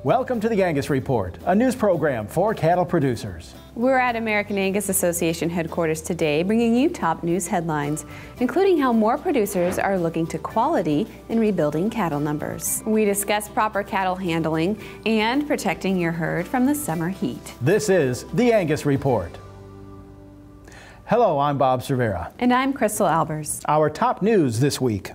Welcome to the Angus Report, a news program for cattle producers. We're at American Angus Association headquarters today, bringing you top news headlines, including how more producers are looking to quality in rebuilding cattle numbers. We discuss proper cattle handling and protecting your herd from the summer heat. This is the Angus Report. Hello, I'm Bob Cervera. And I'm Crystal Albers. Our top news this week.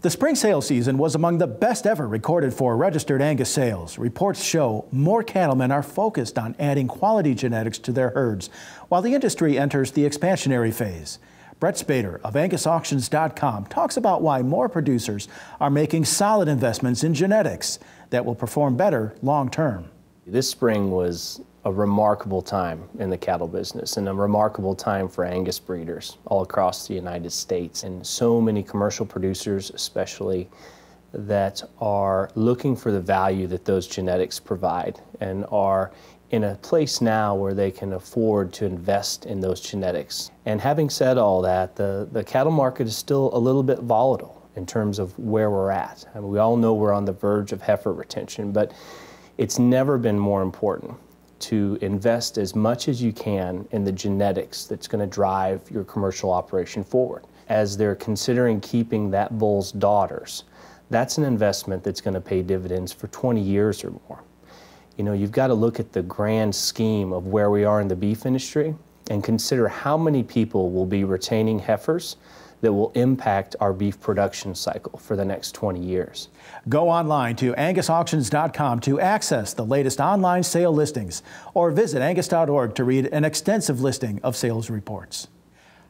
The spring sale season was among the best ever recorded for registered Angus sales. Reports show more cattlemen are focused on adding quality genetics to their herds, while the industry enters the expansionary phase. Brett Spader of AngusAuctions.com talks about why more producers are making solid investments in genetics that will perform better long term. This spring was a remarkable time in the cattle business and a remarkable time for Angus breeders all across the United States, and so many commercial producers especially that are looking for the value that those genetics provide and are in a place now where they can afford to invest in those genetics. And having said all that, the cattle market is still a little bit volatile in terms of where we're at. I mean, we all know we're on the verge of heifer retention, but it's never been more important to invest as much as you can in the genetics that's going to drive your commercial operation forward. As they're considering keeping that bull's daughters, that's an investment that's going to pay dividends for 20 years or more. You know, you've got to look at the grand scheme of where we are in the beef industry and consider how many people will be retaining heifers that will impact our beef production cycle for the next 20 years. Go online to AngusAuctions.com to access the latest online sale listings, or visit Angus.org to read an extensive listing of sales reports.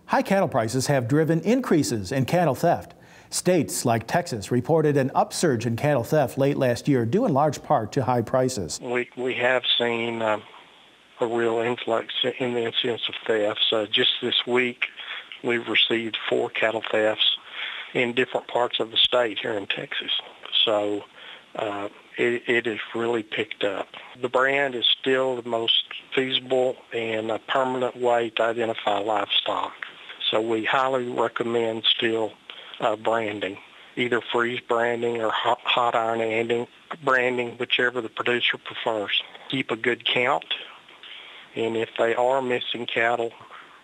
High cattle prices have driven increases in cattle theft. States like Texas reported an upsurge in cattle theft late last year, due in large part to high prices. We have seen a real influx in the incidence of thefts. Just this week, we've received 4 cattle thefts in different parts of the state here in Texas. So it has really picked up. The brand is still the most feasible and a permanent way to identify livestock. So we highly recommend still branding, either freeze branding or hot iron branding, whichever the producer prefers. Keep a good count, and if they are missing cattle,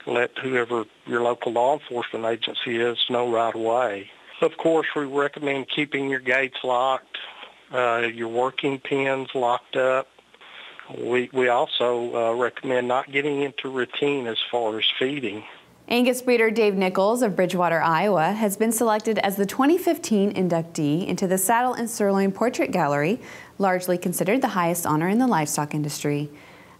let whoever your local law enforcement agency is know right away. Of course, we recommend keeping your gates locked, your working pens locked up. We also recommend not getting into routine as far as feeding. Angus breeder Dave Nichols of Bridgewater, Iowa, has been selected as the 2015 inductee into the Saddle and Sirloin Portrait Gallery, largely considered the highest honor in the livestock industry.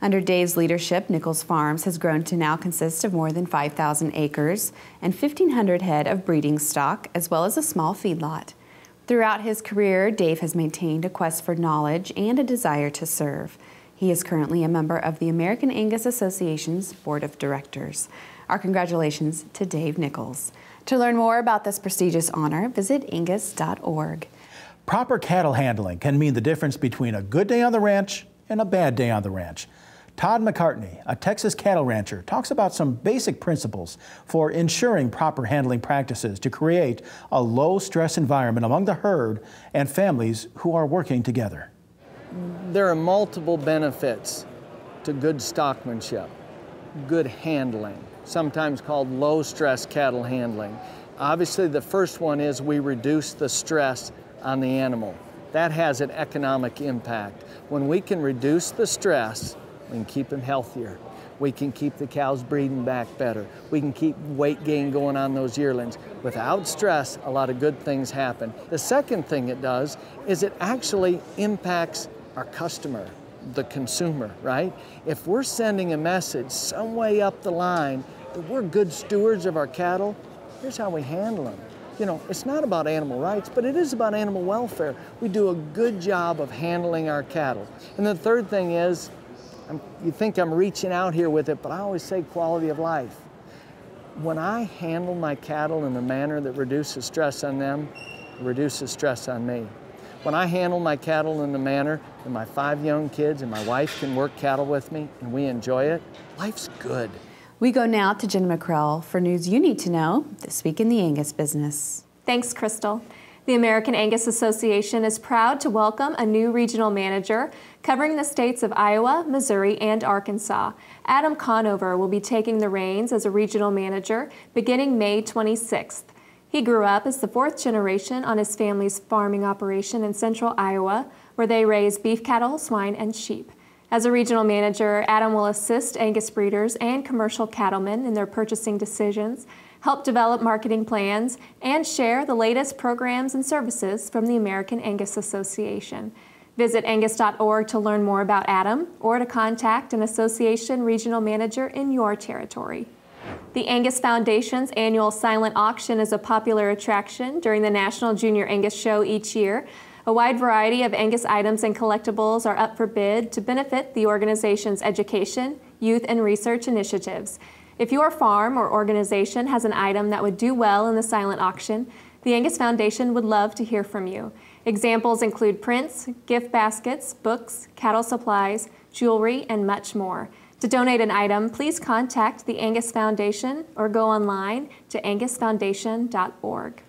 Under Dave's leadership, Nichols Farms has grown to now consist of more than 5,000 acres and 1,500 head of breeding stock, as well as a small feedlot. Throughout his career, Dave has maintained a quest for knowledge and a desire to serve. He is currently a member of the American Angus Association's Board of Directors. Our congratulations to Dave Nichols. To learn more about this prestigious honor, visit Angus.org. Proper cattle handling can mean the difference between a good day on the ranch and a bad day on the ranch. Todd McCartney, a Texas cattle rancher, talks about some basic principles for ensuring proper handling practices to create a low-stress environment among the herd and families who are working together. There are multiple benefits to good stockmanship, good handling, sometimes called low-stress cattle handling. Obviously, the first one is we reduce the stress on the animal. That has an economic impact. When we can reduce the stress, we can keep them healthier. We can keep the cows breeding back better. We can keep weight gain going on those yearlings. Without stress, a lot of good things happen. The second thing it does is it actually impacts our customer, the consumer, right? If we're sending a message some way up the line that we're good stewards of our cattle, here's how we handle them. You know, it's not about animal rights, but it is about animal welfare. We do a good job of handling our cattle. And the third thing is, you think I'm reaching out here with it, but I always say quality of life. When I handle my cattle in a manner that reduces stress on them, it reduces stress on me. When I handle my cattle in a manner that my 5 young kids and my wife can work cattle with me and we enjoy it, life's good. We go now to Jen McCrell for news you need to know this week in the Angus business. Thanks, Crystal. The American Angus Association is proud to welcome a new regional manager covering the states of Iowa, Missouri, and Arkansas. Adam Conover will be taking the reins as a regional manager beginning May 26th. He grew up as the fourth generation on his family's farming operation in central Iowa, where they raise beef cattle, swine, and sheep. As a regional manager, Adam will assist Angus breeders and commercial cattlemen in their purchasing decisions, help develop marketing plans, and share the latest programs and services from the American Angus Association. Visit angus.org to learn more about Adam or to contact an association regional manager in your territory. The Angus Foundation's annual silent auction is a popular attraction during the National Junior Angus Show each year. A wide variety of Angus items and collectibles are up for bid to benefit the organization's education, youth, and research initiatives. If your farm or organization has an item that would do well in the silent auction, the Angus Foundation would love to hear from you. Examples include prints, gift baskets, books, cattle supplies, jewelry, and much more. To donate an item, please contact the Angus Foundation or go online to angusfoundation.org.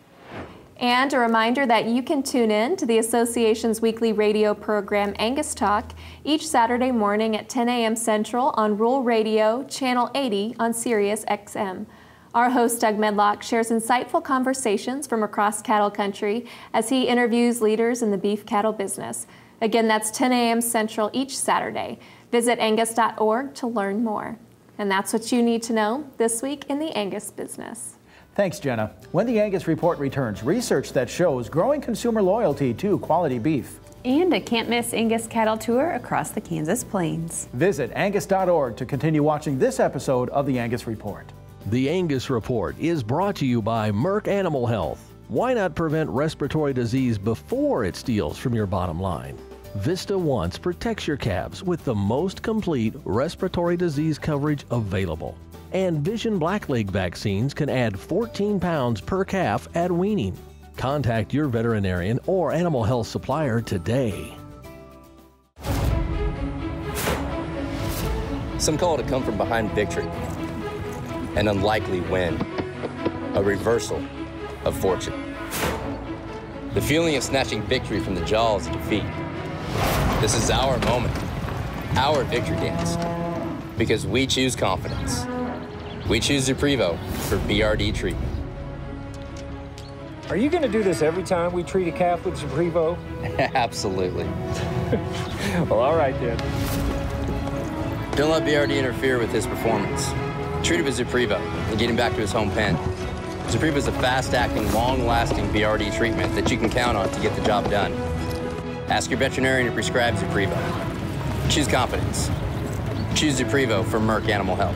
And a reminder that you can tune in to the association's weekly radio program, Angus Talk, each Saturday morning at 10 a.m. Central on Rural Radio, Channel 80 on Sirius XM. Our host, Doug Medlock, shares insightful conversations from across cattle country as he interviews leaders in the beef cattle business. Again, that's 10 a.m. Central each Saturday. Visit angus.org to learn more. And that's what you need to know this week in the Angus business. Thanks, Jenna. When the Angus Report returns, research that shows growing consumer loyalty to quality beef. And a can't-miss Angus cattle tour across the Kansas Plains. Visit angus.org to continue watching this episode of the Angus Report. The Angus Report is brought to you by Merck Animal Health. Why not prevent respiratory disease before it steals from your bottom line? Vista Once protects your calves with the most complete respiratory disease coverage available. And Vision Blackleg vaccines can add 14 pounds per calf at weaning. Contact your veterinarian or animal health supplier today. Some call it a come from behind victory, an unlikely win, a reversal of fortune. The feeling of snatching victory from the jaws of defeat. This is our moment, our victory dance, because we choose confidence. We choose Zuprevo for BRD treatment. Are you going to do this every time we treat a calf with Zuprevo? Absolutely. Well, all right then. Don't let BRD interfere with his performance. Treat it with Zuprevo and get him back to his home pen. Zuprevo is a fast-acting, long-lasting BRD treatment that you can count on to get the job done. Ask your veterinarian to prescribe Zuprevo. Choose confidence. Choose Zuprevo for Merck Animal Health.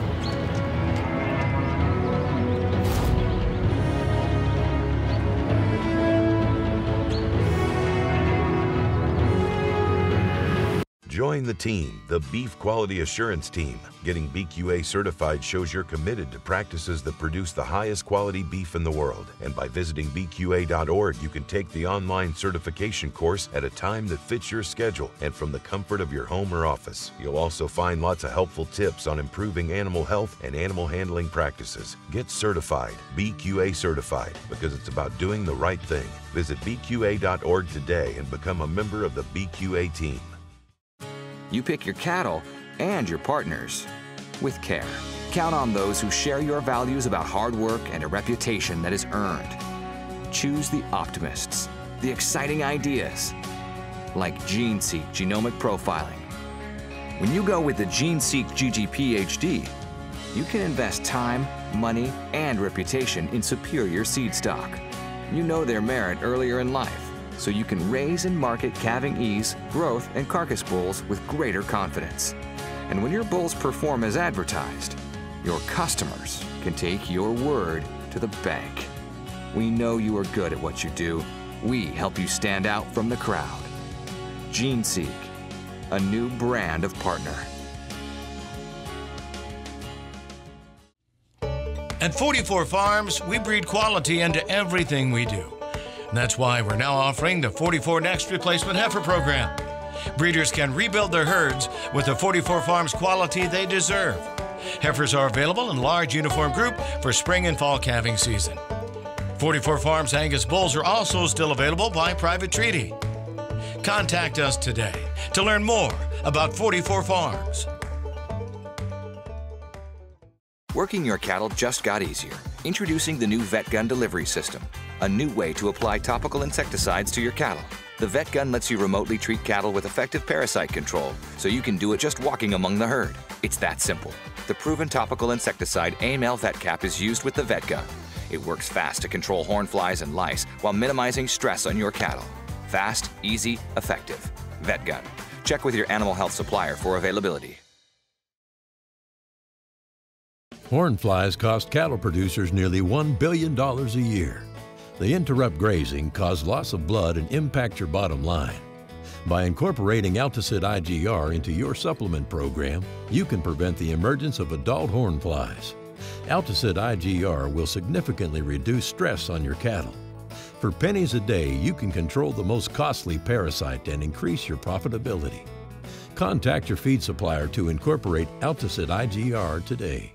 Join the team, the Beef Quality Assurance Team. Getting BQA certified shows you're committed to practices that produce the highest quality beef in the world. And by visiting BQA.org, you can take the online certification course at a time that fits your schedule and from the comfort of your home or office. You'll also find lots of helpful tips on improving animal health and animal handling practices. Get certified, BQA certified, because it's about doing the right thing. Visit BQA.org today and become a member of the BQA team. You pick your cattle and your partners with care. Count on those who share your values about hard work and a reputation that is earned. Choose the optimists, the exciting ideas, like GeneSeek genomic profiling. When you go with the GeneSeek GG-PhD, you can invest time, money, and reputation in superior seed stock. You know their merit earlier in life, so you can raise and market calving ease, growth, and carcass bulls with greater confidence. And when your bulls perform as advertised, your customers can take your word to the bank. We know you are good at what you do. We help you stand out from the crowd. GeneSeek, a new brand of partner. At 44 Farms, we breed quality into everything we do. And that's why we're now offering the 44 Next Replacement Heifer Program. Breeders can rebuild their herds with the 44 Farms quality they deserve. Heifers are available in large uniform group for spring and fall calving season. 44 Farms Angus bulls are also still available by private treaty. Contact us today to learn more about 44 Farms. Working your cattle just got easier. Introducing the new Vet Gun delivery system, a new way to apply topical insecticides to your cattle. The Vet Gun lets you remotely treat cattle with effective parasite control, so you can do it just walking among the herd. It's that simple. The proven topical insecticide AML Vet Cap is used with the Vet Gun. It works fast to control horn flies and lice while minimizing stress on your cattle. Fast, easy, effective. Vet Gun. Check with your animal health supplier for availability. Horn flies cost cattle producers nearly $1 billion a year. They interrupt grazing, cause loss of blood, and impact your bottom line. By incorporating Alticid IGR into your supplement program, you can prevent the emergence of adult horn flies. Alticid IGR will significantly reduce stress on your cattle. For pennies a day, you can control the most costly parasite and increase your profitability. Contact your feed supplier to incorporate Alticid IGR today.